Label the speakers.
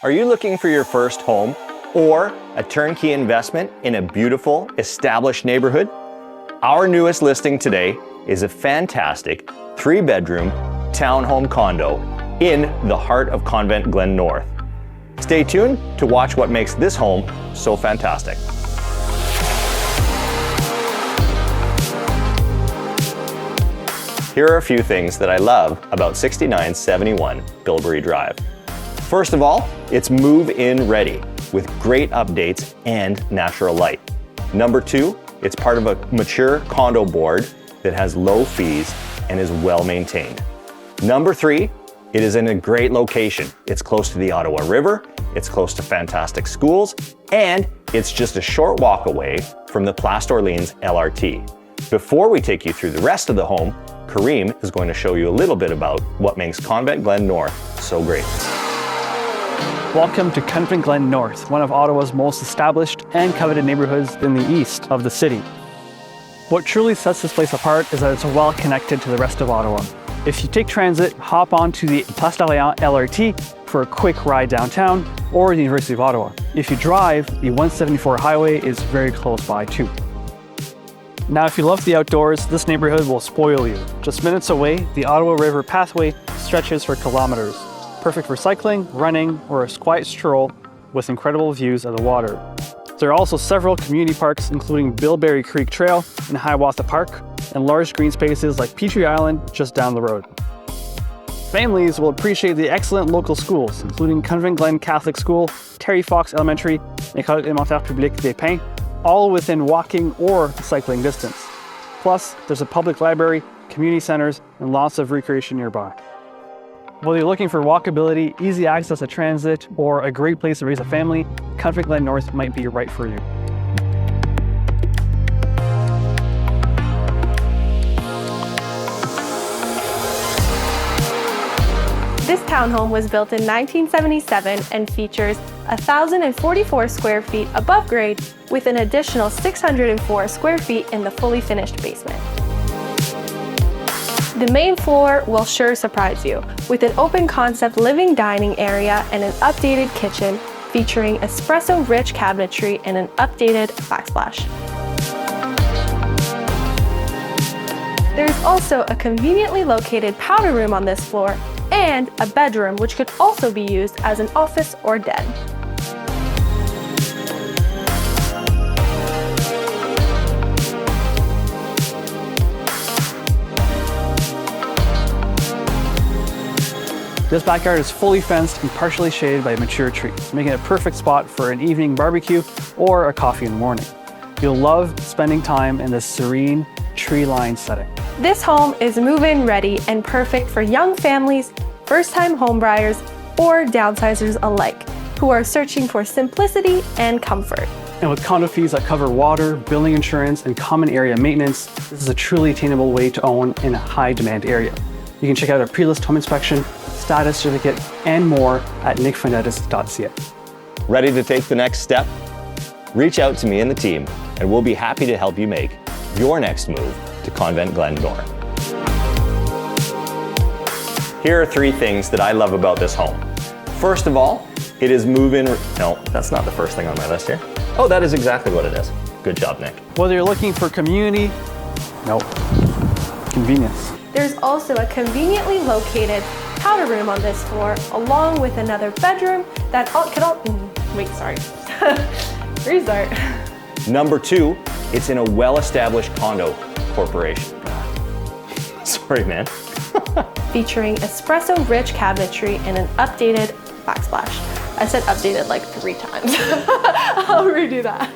Speaker 1: Are you looking for your first home or a turnkey investment in a beautiful, established neighborhood? Our newest listing today is a fantastic 3-bedroom townhome condo in the heart of Convent Glen North. Stay tuned to watch what makes this home so fantastic. Here are a few things that I love about 6971 Bilberry Drive. First of all, it's move-in ready with great updates and natural light. Number 2, it's part of a mature condo board that has low fees and is well maintained. Number 3, it is in a great location. It's close to the Ottawa River, it's close to fantastic schools, and it's just a short walk away from the Place d'Orleans LRT. Before we take you through the rest of the home, Kareem is going to show you a little bit about what makes Convent Glen North so great.
Speaker 2: Welcome to Convent Glen North, one of Ottawa's most established and coveted neighborhoods in the east of the city. What truly sets this place apart is that it's well connected to the rest of Ottawa. If you take transit, hop onto the Place d'Orleans LRT for a quick ride downtown or the University of Ottawa. If you drive, the 174 highway is very close by too. Now, if you love the outdoors, this neighborhood will spoil you. Just minutes away, the Ottawa River pathway stretches for kilometers. Perfect for cycling, running, or a quiet stroll with incredible views of the water. There are also several community parks, including Bilberry Creek Trail and Hiawatha Park, and large green spaces like Petrie Island just down the road. Families will appreciate the excellent local schools, including Convent Glen Catholic School, Terry Fox Elementary, École Élémentaire Publique des Pins, all within walking or cycling distance. Plus, there's a public library, community centers, and lots of recreation nearby. Whether you're looking for walkability, easy access to transit, or a great place to raise a family, Convent Glen North might be right for you.
Speaker 3: This townhome was built in 1977 and features 1,044 square feet above grade with an additional 604 square feet in the fully finished basement. The main floor will sure surprise you with an open concept living dining area and an updated kitchen featuring espresso-rich cabinetry and an updated backsplash. There's also a conveniently located powder room on this floor and a bedroom which could also be used as an office or den.
Speaker 2: This backyard is fully fenced and partially shaded by mature trees, making it a perfect spot for an evening barbecue or a coffee in the morning. You'll love spending time in this serene, tree-lined setting.
Speaker 3: This home is move-in ready and perfect for young families, first-time homebuyers, or downsizers alike who are searching for simplicity and comfort.
Speaker 2: And with condo fees that cover water, building insurance, and common area maintenance, this is a truly attainable way to own in a high-demand area. You can check out our pre-list home inspection, status certificate, and more at nickfernandez.ca.
Speaker 1: Ready to take the next step? Reach out to me and the team, and we'll be happy to help you make your next move to Convent Glen North. Here are 3 things that I love about this home. First of all, it is move-in. No, that's not the first thing on my list here. Oh, that is exactly what it is. Good job, Nick.
Speaker 2: Whether you're looking for community, convenience.
Speaker 3: There's also a conveniently located powder room on this floor, along with another bedroom that Restart.
Speaker 1: Number 2, it's in a well-established condo corporation. Sorry, man.
Speaker 3: Featuring espresso-rich cabinetry and an updated backsplash. I said updated like 3 times. I'll redo that.